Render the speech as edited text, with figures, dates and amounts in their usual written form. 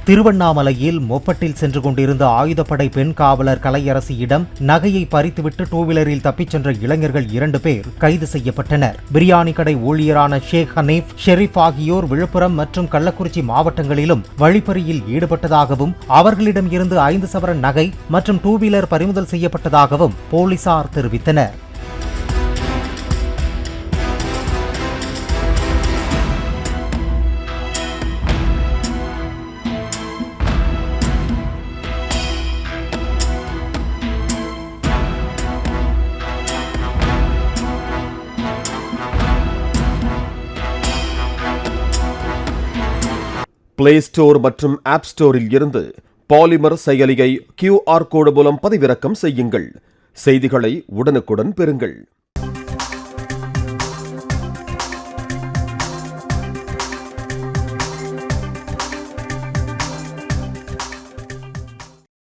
திருவண்ணாமலையில் மொப்பட்டில் சென்று கொண்டிருந்த ஆயுதப்படை பெண் காவலர் கலையரசியிடம் நகையை பறித்துவிட்டு டூவீலரில் தப்பிச் சென்ற இளைஞர்கள் 2 பேர் கைது செய்யப்பட்டனர். பிரியாணி கடை ஊழியரான ஷேக் ஹனீப், ஷெரீப் ஆகியோர் விழுப்புரம் மற்றும் கள்ளக்குறிச்சி மாவட்டங்களிலும் வழிப்பறியில் ஈடுபட்டதாகவும் அவர்களிடம் இருந்து 5 சவரன் நகை மற்றும் டூவீலர் பறிமுதல் செய்யப்பட்டதாகவும் போலீசார் தெரிவித்தனர். பிளே ஸ்டோர் மற்றும் ஆப் ஸ்டோரில் இருந்து பாலிமர் செயலியை QR கோடு மூலம் பதிவிறக்கம் செய்யுங்கள். செய்திகளை உடனுக்குடன் பெறுங்கள்.